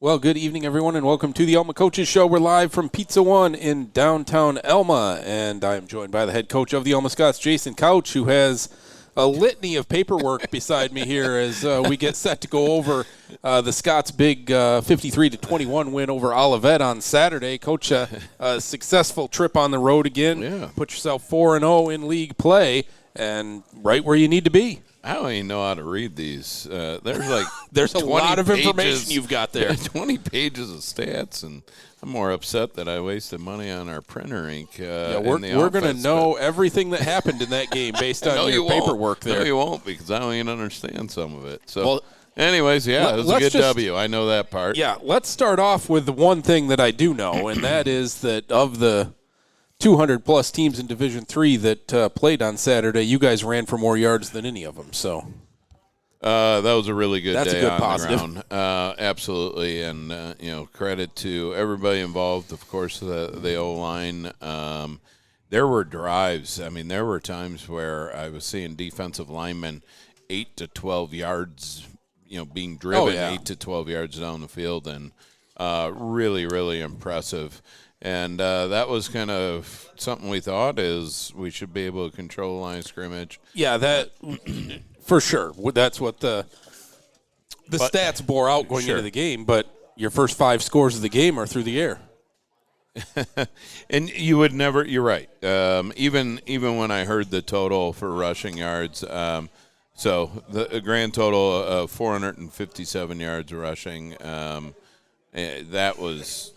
Well, good evening, everyone, and welcome to the Alma Coaches Show. We're live from Pizza One in downtown Alma, and I'm joined by the head coach of the Alma Scots, Jason Couch, who has a litany of paperwork beside me here as we get set to go over the Scots' big 53-21 win over Olivet on Saturday. Coach, a successful trip on the road again. Yeah. Put yourself 4-0 in league play, and right where you need to be. I don't even know how to read these. There's a lot of information you've got there. 20 pages of stats, and I'm more upset that I wasted money on our printer ink. We're going to know everything that happened in that game based on your paperwork there. No, you won't, because I don't even understand some of it. So, anyways, it was a good W. I know that part. Yeah, let's start off with the one thing that I do know, and that is that of the 200-plus teams in Division III that played on Saturday, you guys ran for more yards than any of them. So that was a really good That's day a good on positive. the ground. Absolutely, and credit to everybody involved. Of course, the O-line. There were drives. I mean, there were times where I was seeing defensive linemen 8 to 12 yards, being driven 8 to 12 yards down the field, and really, really impressive. And that was kind of something we thought is we should be able to control the line of scrimmage. yeah, that for sure. That's what the stats bore out going into the game. But your first 5 scores of the game are through the air. And you would never. You're right. Even when I heard the total for rushing yards, so the grand total of 457 yards rushing. That was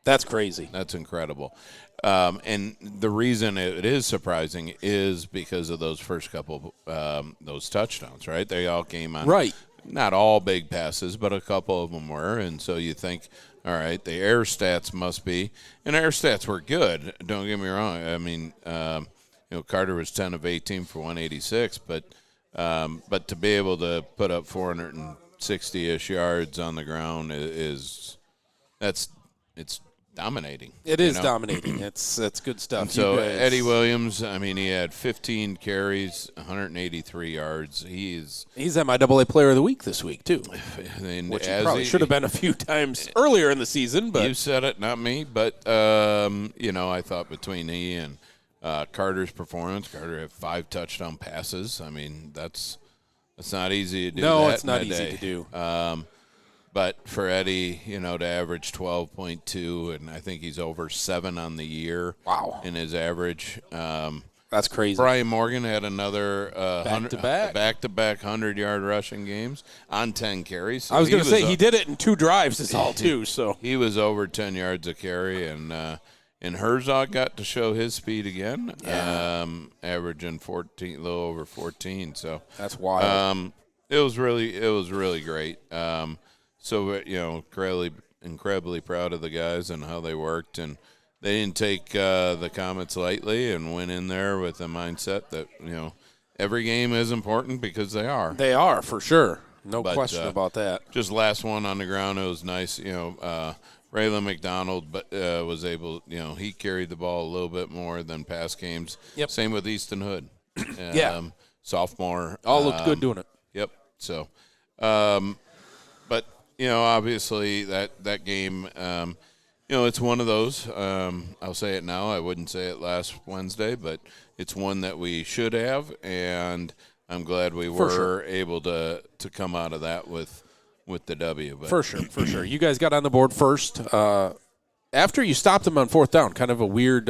That's crazy. That's incredible. And the reason it is surprising is because of those first couple those touchdowns, right? They all came on. Right. Not all big passes, but a couple of them were. And so you think, all right, the air stats must be. And air stats were good. Don't get me wrong. I mean, Carter was 10 of 18 for 186, but to be able to put up 460-ish yards on the ground it's dominating. It is dominating. That's good stuff. And so Eddie Williams, I mean, he had 15 carries, 183 yards. He's MIAA Player of the Week this week too, which he probably should have been a few times earlier in the season. But you said it, not me. But I thought between he and Carter's performance, Carter had 5 touchdown passes. I mean, that's not easy to do. No, that it's not in a easy day. to do. But for Eddie, to average 12.2, and I think he's over 7 on the year. Wow. In his average. That's crazy. Brian Morgan had another back-to-back 100-yard rushing games on 10 carries. So I was going to say he did it in 2 drives this all too. So he was over 10 yards a carry, and Herzog got to show his speed again, averaging 14, a little over 14. So that's wild. It was really great. So incredibly proud of the guys and how they worked, and they didn't take the comments lightly and went in there with a mindset that every game is important, because they are. They are, for sure. No question about that. Just last one on the ground, it was nice. Raylan McDonald, but was able. He carried the ball a little bit more than past games. Yep. Same with Easton Hood. Sophomore. All looked good doing it. Yep. So, but obviously that game. It's one of those. I'll say it now. I wouldn't say it last Wednesday, but it's one that we should have, and I'm glad we were able to come out of that with the W. But. For sure. You guys got on the board first. After you stopped them on 4th down, kind of a weird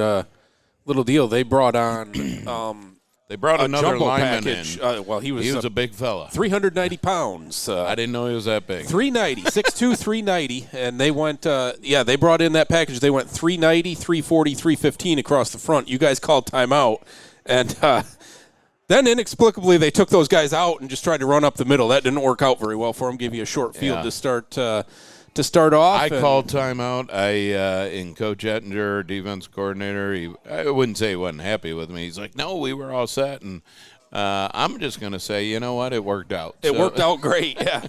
little deal. They brought on they brought another lineman package. in. He was a big fella. 390 pounds. I didn't know he was that big. 390, 6'2", 390, and they went. They brought in that package. They went 390, 340, 315 across the front. You guys called timeout, and then inexplicably they took those guys out and just tried to run up the middle. That didn't work out very well for them. Gave you a short field to start off. I called timeout. In Coach Ettinger, defense coordinator, I wouldn't say he wasn't happy with me. He's like, no, we were all set. And I'm just going to say, you know what? It worked out. It worked out great, yeah.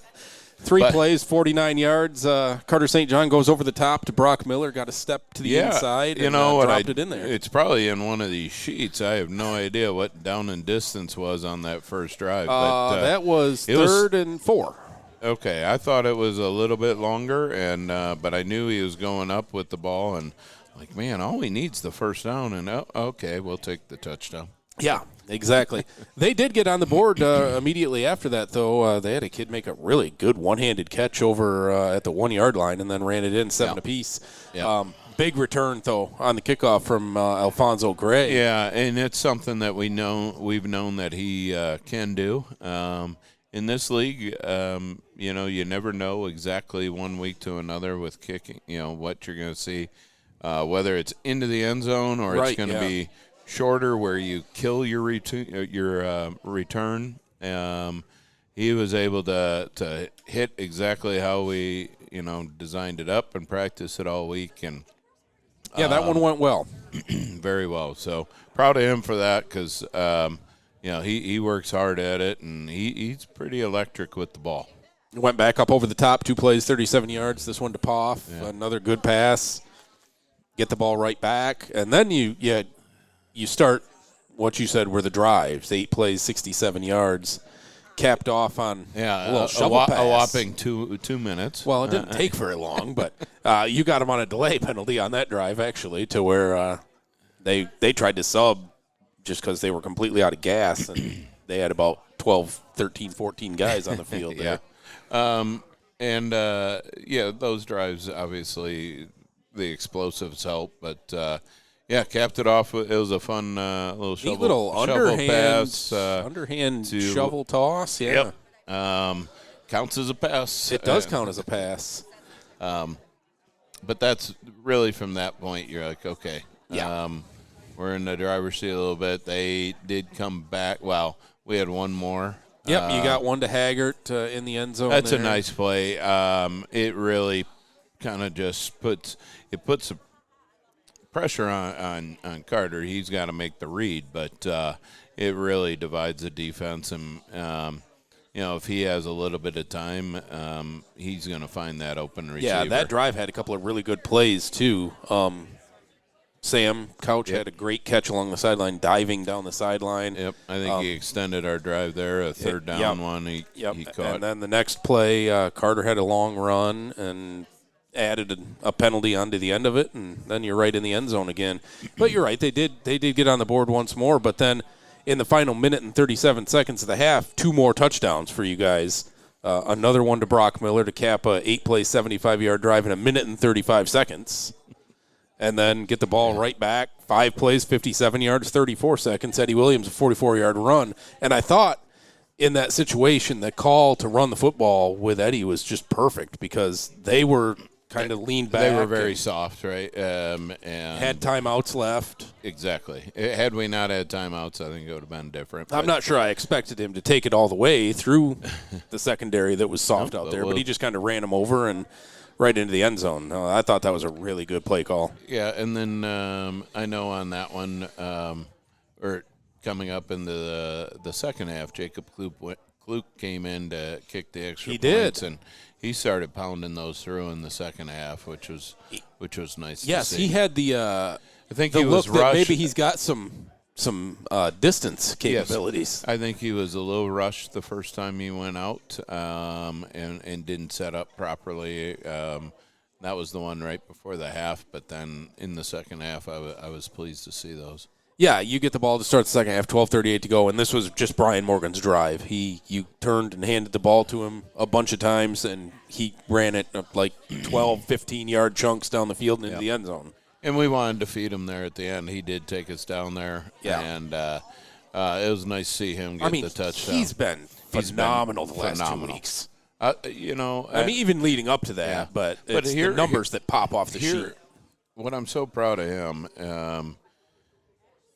3 plays, 49 yards. Carter St. John goes over the top to Brock Miller, got a step to the inside, and dropped it in there. It's probably in one of these sheets. I have no idea what down and distance was on that first drive. But that was 3rd and 4. okay, I thought it was a little bit longer, and but I knew he was going up with the ball, and like, man, all he needs the first down, and okay, we'll take the touchdown. Yeah, exactly. They did get on the board immediately after that, though. They had a kid make a really good one-handed catch over at the 1-yard line and then ran it in 7 apiece. Yeah. Big return, though, on the kickoff from Alfonso Gray. Yeah, and it's something that we've known that he can do. In this league, you never know exactly one week to another with kicking, what you're going to see, whether it's into the end zone or it's going to be shorter where you kill your return. He was able to hit exactly how we designed it up and practice it all week, and that one went well. very well. So proud of him for that because he works hard at it, and he's pretty electric with the ball. Went back up over the top, 2 plays, 37 yards. This one to Poff, another good pass. Get the ball right back, and then you start what you said were the drives. 8 plays, 67 yards, capped off on a little shovel pass. A whopping 2 minutes. Well, it didn't take very long, but you got them on a delay penalty on that drive, actually, to where they tried to sub just because they were completely out of gas, and they had about 12, 13, 14 guys on the field there. Those drives, obviously, the explosives help, but capped it off. It was a fun little shovel pass. Underhand shovel toss, yeah. Yep. Counts as a pass. It does count as a pass. But that's really from that point, you're like, okay. Yeah. We're in the driver's seat a little bit. They did come back. Well, we had one more. Yep, you got one to Haggart in the end zone. That's there. a nice play. It really kind of just puts a pressure on Carter. He's got to make the read, but it really divides the defense. And if he has a little bit of time, he's going to find that open receiver. Yeah, that drive had a couple of really good plays too. Sam Couch had a great catch along the sideline, diving down the sideline. Yep, I think he extended our drive there. A third down one he caught. And then the next play, Carter had a long run and added a penalty onto the end of it, and then you're right in the end zone again. But you're right, they did get on the board once more, but then in the final minute and 37 seconds of the half, 2 more touchdowns for you guys. Another one to Brock Miller to cap a 8-play, 75-yard drive in a minute and 35 seconds. And then get the ball right back, 5 plays, 57 yards, 34 seconds. Eddie Williams, a 44-yard run. And I thought in that situation, the call to run the football with Eddie was just perfect because they were kind of leaned back. They were very soft, right? And had timeouts left. Exactly. Had we not had timeouts, I think it would have been different. I'm not sure I expected him to take it all the way through the secondary that was soft out there, but he just kind of ran him over and right into the end zone. I thought that was a really good play call. Yeah, and then I know on that one, or coming up into the second half, Jacob Kluk came in to kick the extra points. Did. And he started pounding those through in the second half, which was nice to see. Yes, he had I think the he look was that rushed. maybe he's got some distance capabilities. Yes. I think he was a little rushed the first time he went out and didn't set up properly. That was the one right before the half, but then in the second half I was pleased to see those. Yeah, you get the ball to start the second half, 12:38 to go, and this was just Brian Morgan's drive. You turned and handed the ball to him a bunch of times, and he ran it like 12, 15-yard chunks down the field and into the end zone. And we wanted to feed him there at the end. He did take us down there, and it was nice to see him get the touchdown. He's been phenomenal the last 2 weeks. Even leading up to that, but it's the numbers that pop off the sheet. What I'm so proud of him,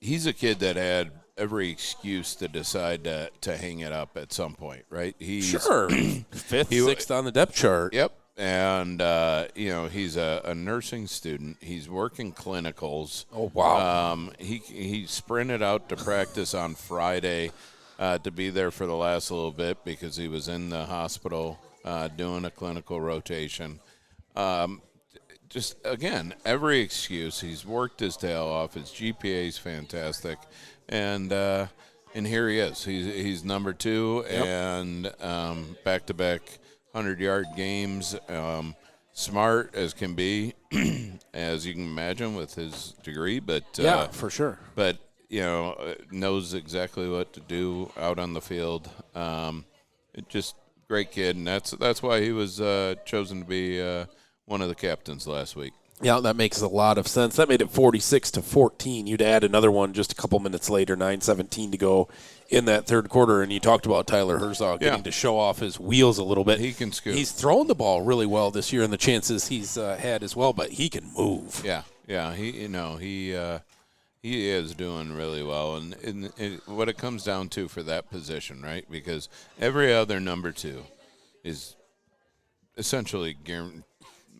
he's a kid that had every excuse to decide to hang it up at some point, right? Sure. 5th, 6th on the depth chart. Yep. And, he's a nursing student. He's working clinicals. Oh, wow. He sprinted out to practice on Friday to be there for the last little bit because he was in the hospital doing a clinical rotation. Just, again, every excuse. He's worked his tail off. His GPA is fantastic. And here he is. He's number 2 and back-to-back 100-yard games. Smart as can be, as you can imagine with his degree, but yeah, for sure. But knows exactly what to do out on the field. Just great kid, and that's why he was chosen to be one of the captains last week. Yeah, that makes a lot of sense. That made it 46-14. You'd add another one just a couple minutes later, 9:17 to go in that third quarter, and you talked about Tyler Herzog getting to show off his wheels a little bit. He can scoot. He's thrown the ball really well this year, and the chances he's had as well, but he can move. Yeah. He is doing really well, and what it comes down to for that position, right? Because every other number two is essentially guaranteed.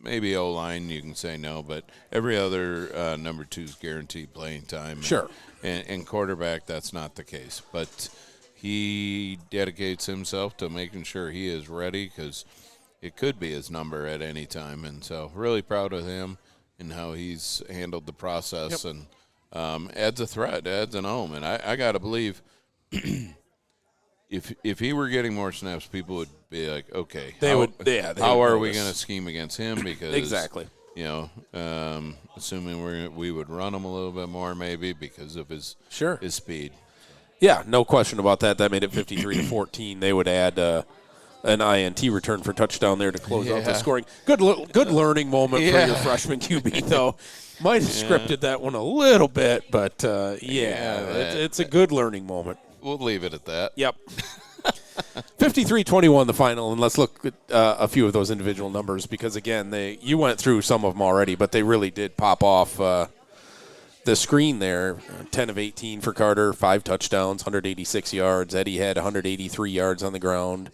Maybe O-line, you can say no, but every other number two is guaranteed playing time. Sure. And quarterback, that's not the case. But he dedicates himself to making sure he is ready because it could be his number at any time. And so really proud of him and how he's handled the process and adds a threat, adds an ohm. And I got to believe if he were getting more snaps, people would be like, okay, how are we going to scheme against him? Because exactly, assuming we would run him a little bit more, maybe because of his speed. Yeah, no question about that. That made it 53-14. They would add an INT return for touchdown there to close out the scoring. Good learning moment for your freshman QB, though. Might have scripted that one a little bit, but it's a good learning moment. We'll leave it at that. Yep. 53-21 the final, and let's look at a few of those individual numbers because, again, you went through some of them already, but they really did pop off the screen there. 10 of 18 for Carter, 5 touchdowns, 186 yards. Eddie had 183 yards on the ground.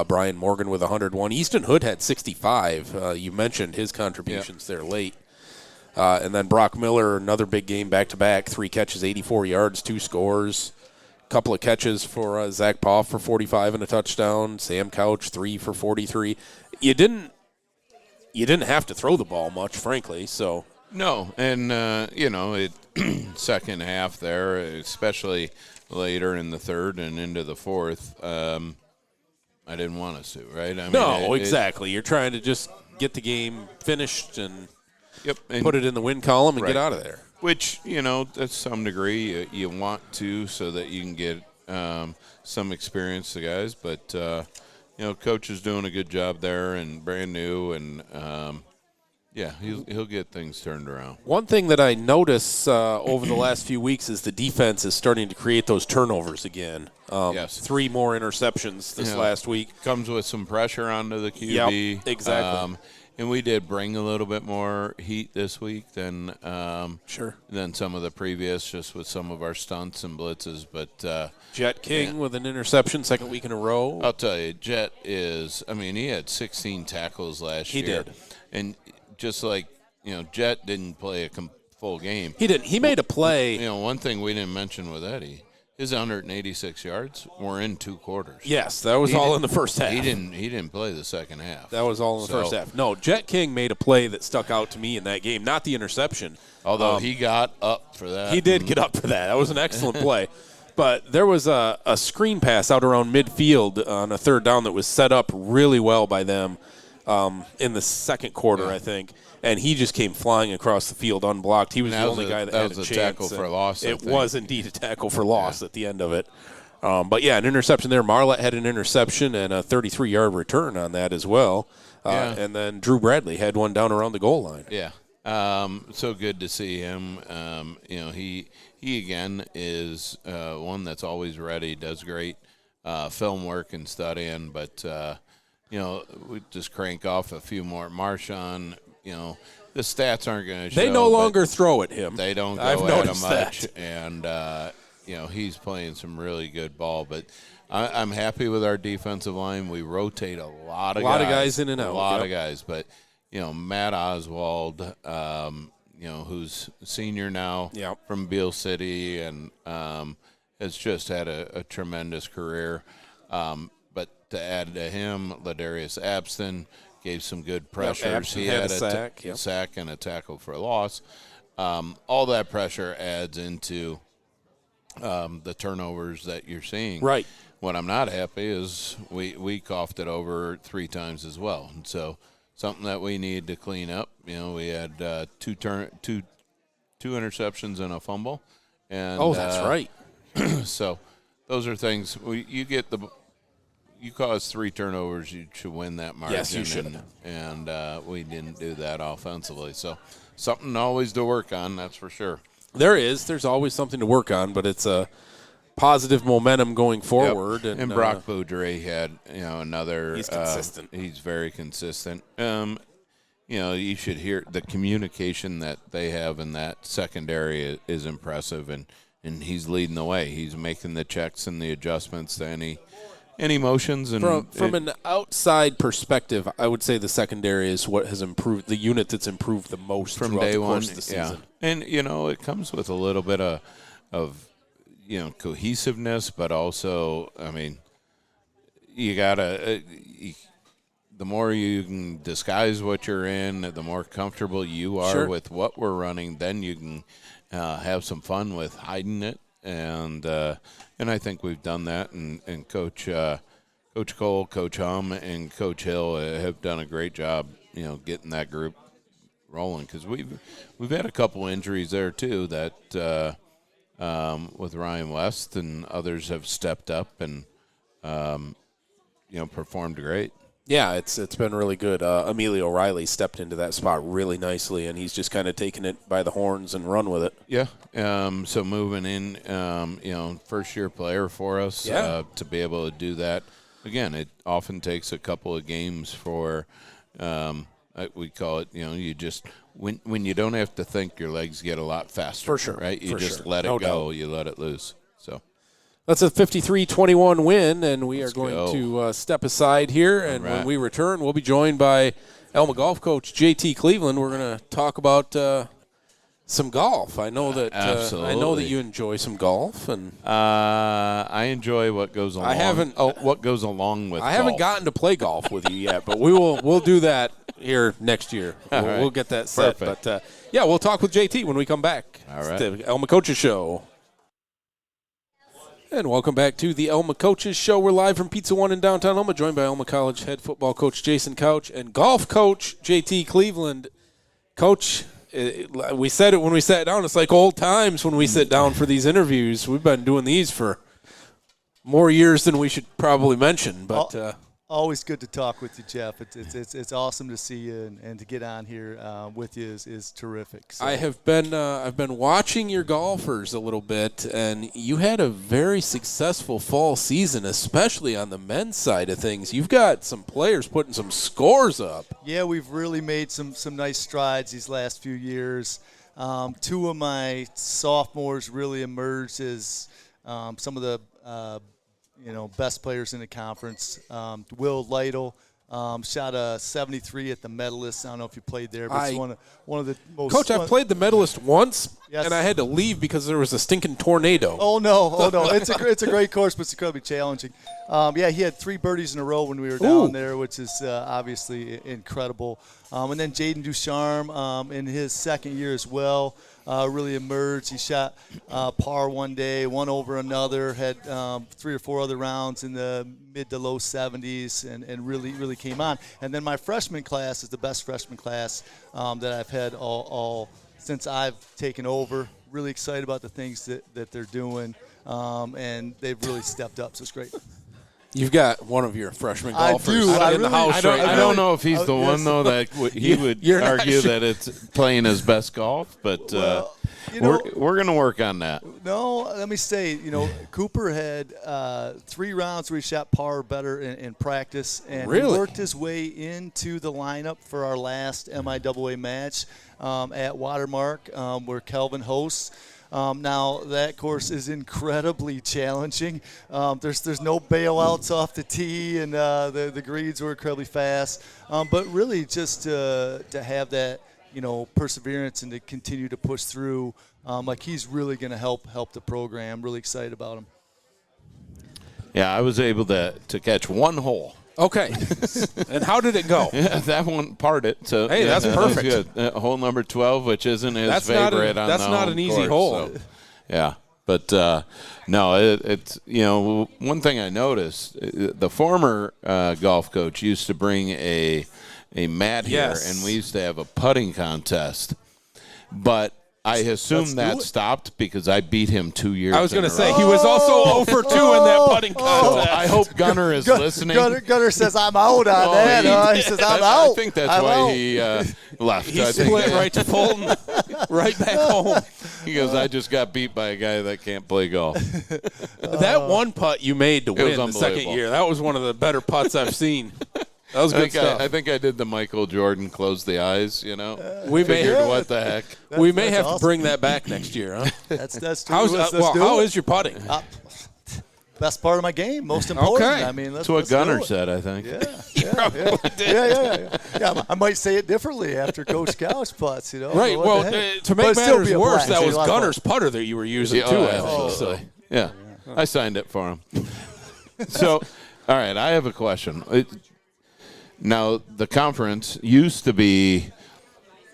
Brian Morgan with 101. Easton Hood had 65. You mentioned his contributions there late. And then Brock Miller, another big game back-to-back, 3 catches, 84 yards, 2 scores. Couple of catches for Zach Poff for 45 and a touchdown. Sam Couch 3 for 43. You didn't have to throw the ball much, frankly. So no, and second half there, especially later in the third and into the fourth, I didn't want us to, right? I mean, exactly. You're trying to just get the game finished and and put it in the win column and get out of there. Which, to some degree, you want to so that you can get some experience to guys. But, Coach is doing a good job there and brand new. And, he'll get things turned around. One thing that I notice over the last few weeks is the defense is starting to create those turnovers again. 3 more interceptions this last week. Comes with some pressure onto the QB. Yep, exactly. And we did bring a little bit more heat this week than some of the previous, just with some of our stunts and blitzes. But Jet King with an interception, second week in a row. I'll tell you, Jet he had 16 tackles last year. He did. And just like, Jet didn't play a full game. He didn't. He made a play. One thing we didn't mention with Eddie, his 186 yards were in 2 quarters. Yes, that was all in the first half. He didn't play the second half. That was all in the first half. No, Jet King made a play that stuck out to me in that game, not the interception. Although he got up for that. He did get up for that. That was an excellent play. But there was a screen pass out around midfield on a third down that was set up really well by them in the second quarter, I think. And he just came flying across the field unblocked. He was the only guy that had a chance. Tackle for loss. It was indeed a tackle for loss at the end of it. But, an interception there. Marlette had an interception and a 33-yard return on that as well. And then Drew Bradley had one down around the goal line. Yeah. So good to see him. He again is one that's always ready, does great film work and studying. But, we just crank off a few more. Marshawn, the stats aren't going to show. They no longer throw at him. They don't go at him much. And, he's playing some really good ball. But I'm happy with our defensive line. We rotate a lot of guys in and out. A lot of guys. But, Matt Oswald, who's senior now from Beale City and has just had a tremendous career. But to add to him, Ladarius Abston gave some good pressures. He had a sack and a tackle for a loss. All that pressure adds into the turnovers that you're seeing. Right. what I'm not happy is we coughed it over 3 times as well. And so something that we need to clean up. We had two interceptions and a fumble. And that's right. So those are things you caused 3 turnovers, you should win that margin. Yes, you should. And we didn't do that offensively. So something always to work on, that's for sure. There's always something to work on, but it's a positive momentum going forward. Yep. And Brock Boudre had, another. He's consistent. He's very consistent. You should hear the communication that they have in that secondary is impressive, and he's leading the way. He's making the checks and the adjustments to any motions. And from an outside perspective, I would say the secondary is what has improved, the unit that's improved the most from throughout day the course one. of the season. Yeah. And it comes with a little bit of cohesiveness, but also, you gotta. The more you can disguise what you're in, the more comfortable you are with what we're running. Then you can have some fun with hiding it, and I think we've done that. And Coach Cole, Coach Hum, and Coach Hill have done a great job, getting that group rolling, because we've had a couple injuries there too that with Ryan West and others have stepped up and performed great. Yeah, it's been really good. Emilio O'Reilly stepped into that spot really nicely, and he's just kind of taken it by the horns and run with it. Yeah. So moving in, first-year player for us to be able to do that. Again, it often takes a couple of games for we call it, you just when you don't have to think, your legs get a lot faster. For sure. Right? You just let it go. You let it loose. So. That's a 53-21 win, and we are going to step aside here. And when we return, we'll be joined by Alma golf coach JT Cleveland. We're going to talk about some golf. I know that you enjoy some golf, and I enjoy what goes along. What goes along with. I haven't gotten to play golf with you yet, but we'll do that here next year. We'll get that set. Perfect. But we'll talk with JT when we come back. All right. It's the Alma Coaches Show. And welcome back to the Alma Coaches Show. We're live from Pizza One in downtown Alma, joined by Alma College head football coach Jason Couch and golf coach JT Cleveland. Coach, we said it when we sat down. It's like old times when we sit down for these interviews. We've been doing these for more years than we should probably mention. But always good to talk with you, Jeff. It's awesome to see you, and to get on here with you is terrific. So. I've been watching your golfers a little bit, and you had a very successful fall season, especially on the men's side of things. You've got some players putting some scores up. Yeah, we've really made some nice strides these last few years. 2 of my sophomores really emerged as some of the best players in the conference. Will Lytle shot a 73 at the Medalist. I don't know if you played there, but it's one of the most. Coach, I've played the Medalist once, yes. And I had to leave because there was a stinking tornado. Oh no! It's a great course, but it's incredibly challenging. He had 3 birdies in a row when we were down there, which is obviously incredible. And then Jaden Ducharme in his second year as well. Really emerged. He shot par one day, one over another, had 3 or 4 other rounds in the mid to low 70s, and really came on. And then my freshman class is the best freshman class that I've had all since I've taken over. Really excited about the things that they're doing, and they've really stepped up, so it's great. You've got one of your freshman golfers in the house right now. I don't know if he's the one, though, that he would argue that it's playing his best golf, but we're going to work on that. No, let me say, Cooper had 3 rounds where he shot par or better in practice, and he worked his way into the lineup for our last MIAA match at Watermark, where Kelvin hosts. Now, that course is incredibly challenging. There's no bailouts off the tee, and the greens were incredibly fast. But really just to have that, perseverance and to continue to push through, he's really going to help the program. Really excited about him. Yeah, I was able to catch 1 hole. Okay. And how did it go? Yeah, that one parted. So hey, that's perfect. That was good. Hole number 12, which isn't his favorite on the That's not an easy hole. So, yeah. But no, it's one thing I noticed. The former golf coach used to bring a mat here, Yes. and we used to have a putting contest. But I assume that stopped because I beat him 2 years. I was going to in a say row. he was also 0 for 2 in that putting So contest. I hope Gunner is listening. Gunner says, I'm out on that. He says, I'm out. I think that's I'm why out. he left. He I think split right to Fulton, right back home. he goes, I just got beat by a guy that can't play golf. That one putt you made to was win the second unbelievable. year, that was one of the better putts I've seen. That was good stuff. I think I did the Michael Jordan close the eyes, We may Figured, have, what the heck. we may that's have awesome. to bring that back next year, huh? That's true. How's, Let's well, do how it. is your putting? Best part of my game, most important. Okay. I mean, That's what let's do Gunner it. said, I think. Yeah. I might say it differently after Coach Couch putts, Right. What Well, the heck? to But make it'd still matters be a worse, blast. that It'd was be a lot of Gunner's putter that you were using Yeah, too. oh, actually. absolutely. So. Yeah. I signed it for him. So, all right, I have a question. Now, the conference used to be,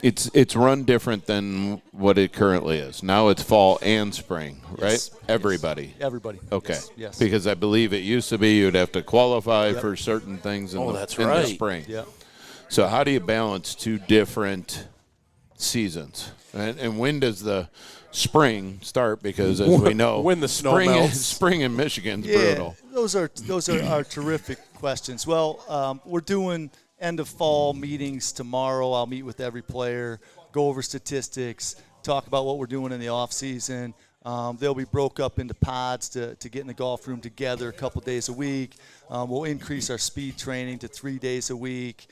it's run different than what it currently is. Now it's fall and spring, right? Yes. Everybody. Everybody. Okay. Yes. Because I believe it used to be you'd have to qualify for certain things in, that's in the right. spring. Yeah. So how do you balance two different seasons? And when does the spring start? Because as we know, When the snow melts. spring in Michigan's brutal. Those are terrific questions. Well, we're doing end of fall meetings tomorrow. I'll meet with every player, go over statistics, talk about what we're doing in the off season. They'll be broke up into pods to get in the golf room together a couple days a week. We'll increase our speed training to 3 days a week.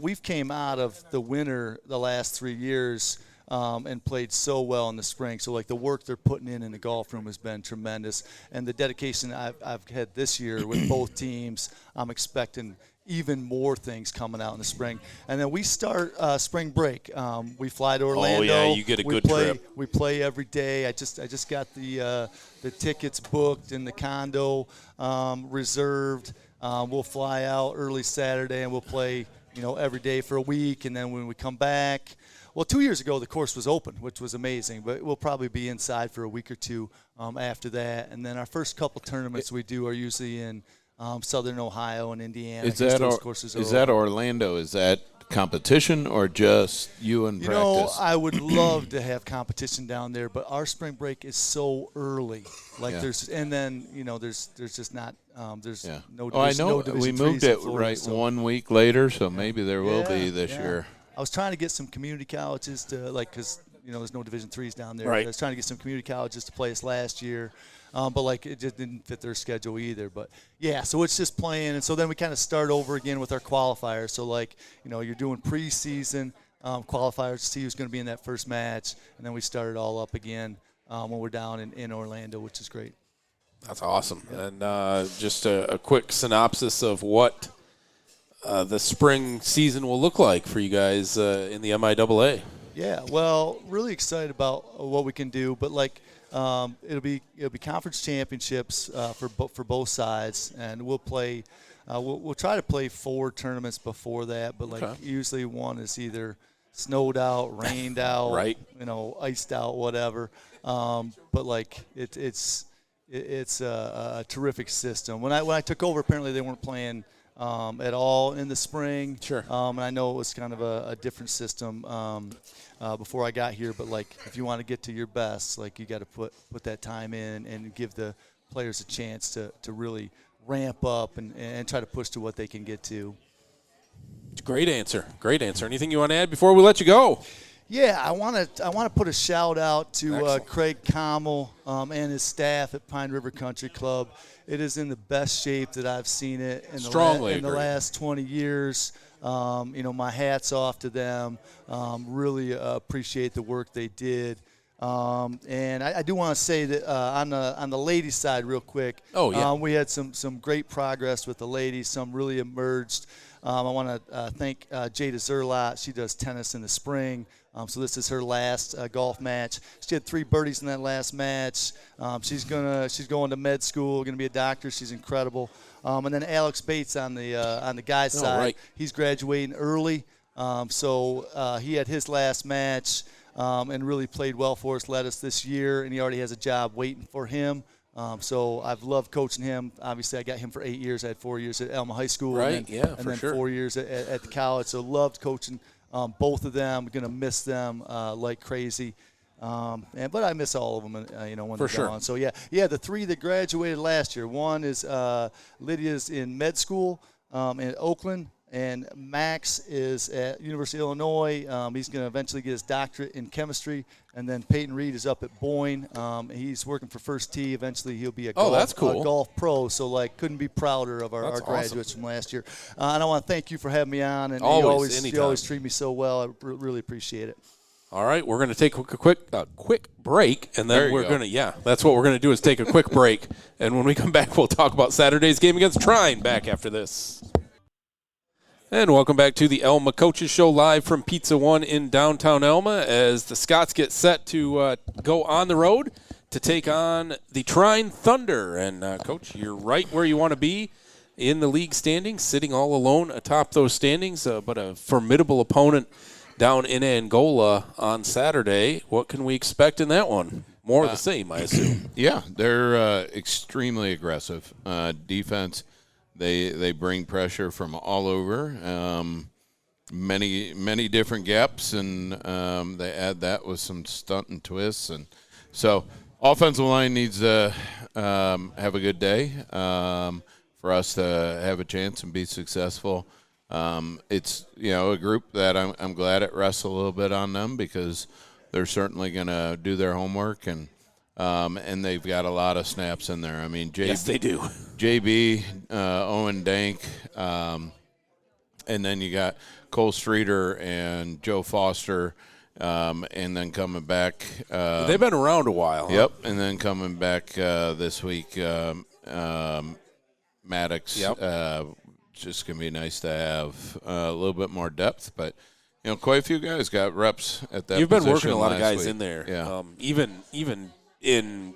We've came out of the winter the last 3 years and played so well in the spring. So, like, the work they're putting in the golf room has been tremendous. And the dedication I've had this year with both teams, I'm expecting even more things coming out in the spring. And then we start spring break. We fly to Orlando. Oh, yeah, you get a good trip. We play every day. I just got the tickets booked and the condo reserved. We'll fly out early Saturday and we'll play, every day for a week. And then when we come back, well, 2 years ago the course was open, which was amazing. But we'll probably be inside for a week or two after that. And then our first couple tournaments we do are usually in Southern Ohio and Indiana. Is that Orlando? Is that competition or just you and practice? I would love to have competition down there, but our spring break is so early. Like there's just not there's no. Oh, I know. No Division We moved threes in it Florida, right so. 1 week later, so maybe there will be this year. I was trying to get some community colleges to because there's no Division threes down there. Right. I was trying to get some community colleges to play us last year. But it just didn't fit their schedule either. But so it's just playing, and so then we kind of start over again with our qualifiers. So you're doing preseason qualifiers to see who's going to be in that first match, and then we start it all up again when we're down in Orlando, which is great. That's awesome. And just a quick synopsis of what the spring season will look like for you guys in the MIAA. Yeah, well, really excited about what we can do, but it'll be conference championships for both sides, and we'll play. We'll try to play 4 tournaments before that, but usually one is either snowed out, rained out, right? Iced out, whatever. But it's a terrific system. When I took over, apparently they weren't playing at all in the spring. Sure. And I know it was kind of a different system before I got here, but if you want to get to your best, you got to put that time in and give the players a chance to really ramp up and try to push to what they can get to. Great answer. Anything you want to add before we let you go? Yeah, I want to put a shout out to Craig Commel and his staff at Pine River Country Club. It is in the best shape that I've seen it in the last 20 years. My hat's off to them. Really appreciate the work they did. And I do want to say that on the ladies' side, real quick. Oh yeah. We had some great progress with the ladies. Some really emerged. I want to thank Jada Zerlot. She does tennis in the spring. So this is her last golf match. She had 3 birdies in that last match. She's going to med school, going to be a doctor. She's incredible. And then Alex Bates on the guys' side. Right. He's graduating early. So he had his last match and really played well for us, led us this year, and he already has a job waiting for him. So I've loved coaching him. Obviously, I got him for 8 years. I had 4 years at Alma High School, Right, and then sure. 4 years at the college. So loved coaching both of them. Going to miss them like crazy. But I miss all of them, when For they're sure. gone. So yeah, the 3 that graduated last year. One is Lydia's in med school in Oakland, and Max is at University of Illinois. He's going to eventually get his doctorate in chemistry. And then Peyton Reed is up at Boyne. He's working for First Tee. Eventually, he'll be a that's cool. a golf pro. So, couldn't be prouder of our graduates from last year. And I want to thank you for having me on. And you always treat me so well. I really appreciate it. All right, we're going to take a quick break, and then we're going to, that's what we're going to do is take a quick break. And when we come back, we'll talk about Saturday's game against Trine back after this. And welcome back to the Alma Coaches Show live from Pizza One in downtown Alma as the Scots get set to go on the road to take on the Trine Thunder. And, Coach, you're right where you want to be in the league standings, sitting all alone atop those standings, but a formidable opponent down in Angola on Saturday. What can we expect in that one? More of the same, I assume. Yeah, they're extremely aggressive. Defense, they bring pressure from all over, many different gaps, and they add that with some stunt and twists. And so offensive line needs to have a good day for us to have a chance and be successful. It's a group that I'm glad it rests a little bit on them because they're certainly going to do their homework and they've got a lot of snaps in there. I mean, Yes, they do. JB, Owen Dank, and then you got Cole Streeter and Joe Foster, and then coming back. They've been around a while. Huh? Yep, and then coming back this week, Maddox. Yep. Just going to be nice to have a little bit more depth, but quite a few guys got reps at that. You've been position working a lot of guys week. in there. Yeah. Even in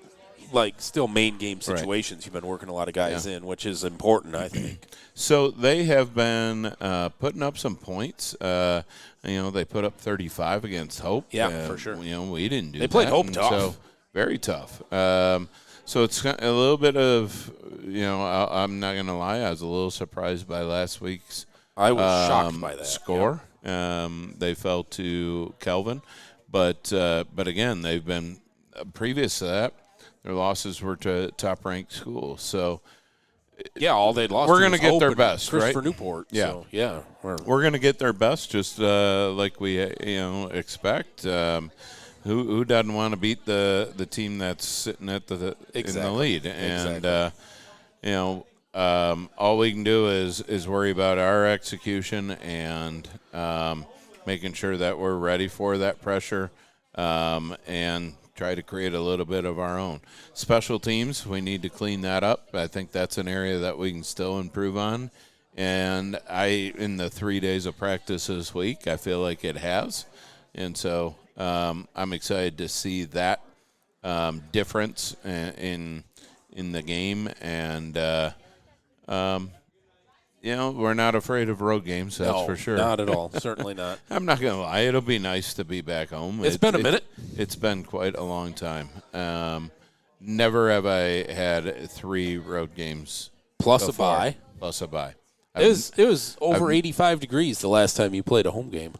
still main game situations, You've been working a lot of guys in, which is important, I think. So they have been putting up some points. They put up 35 against Hope. Yeah, for sure. We didn't do that. They played Hope tough. So very tough. So it's a little bit of, I'm not going to lie, I was a little surprised by last week's I was shocked by that score. Yeah. They fell to Kelvin. But again, they've been, previous to that, their losses were to top-ranked schools. So, all they'd lost. We're going to get their best, right? For Newport. Yeah, so, yeah. We're going to get their best, just like we expect. Who doesn't want to beat the team that's sitting at in the lead? And all we can do is worry about our execution and making sure that we're ready for that pressure and try to create a little bit of our own. Special teams, we need to clean that up. I think that's an area that we can still improve on. And in the 3 days of practice this week, I feel like it has. And so I'm excited to see that difference in the game. And, we're not afraid of road games, that's for sure. Not at all. Certainly not. I'm not going to lie. It'll be nice to be back home. It's been a minute. It's been quite a long time. Never have I had 3 road games. Plus before. a bye. Plus a bye. It was over 85 degrees the last time you played a home game.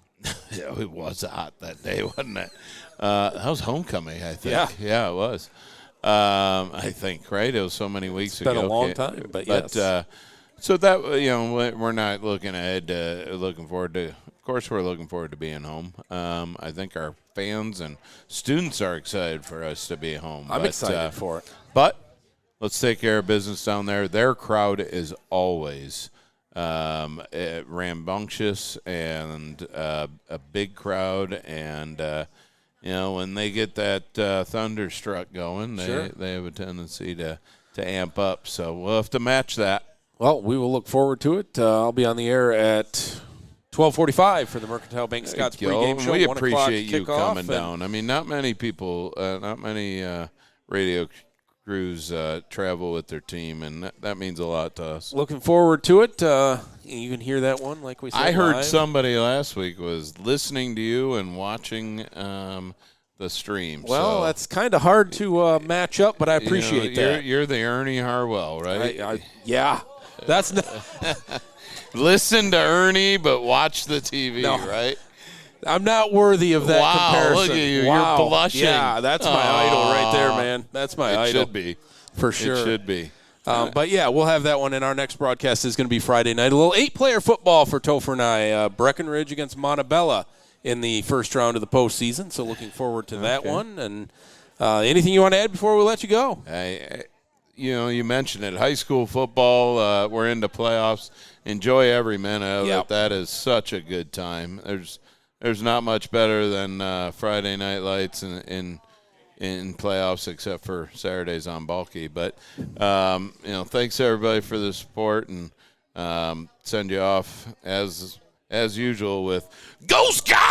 Yeah, it was hot that day, wasn't it? That was homecoming, I think. Yeah, it was. I think, right? It was so many weeks ago. It's been a long time, but yes. So that, we're not looking ahead to looking forward to. Of course, we're looking forward to being home. I think our fans and students are excited for us to be home. I'm excited for it. But let's take care of business down there. Their crowd is always rambunctious and a big crowd, and when they get that thunderstruck going, they have a tendency to amp up. So we'll have to match that. Well, we will look forward to it. I'll be on the air at 12:45 for the Mercantile Bank Scots pregame show. We appreciate you kickoff coming down. I mean, not many people, not many radio crews travel with their team, and that means a lot to us. Looking forward to it. You can hear that one, like we said. I heard live. somebody last week was listening to you and watching the stream. Well, so, that's kind of hard to match up, but I appreciate that. You're the Ernie Harwell, right? Yeah. That's not. Listen to Ernie, but watch the TV, right? I'm not worthy of that comparison. Look at you. Wow. You're blushing. Yeah, that's my idol right there, man. That's my idol. It should be. For sure. It should be. But, yeah, we'll have that one in our next broadcast. Is going to be Friday night. A little 8-player football for Topher and I. Breckenridge against Montebella in the first round of the postseason. So looking forward to that one. And anything you want to add before we let you go? You mentioned it. High school football, we're into playoffs. Enjoy every minute of it. That is such a good time. There's not much better than Friday night lights in playoffs, except for Saturdays on bulky. But thanks everybody for the support, and send you off as usual with Go Scout!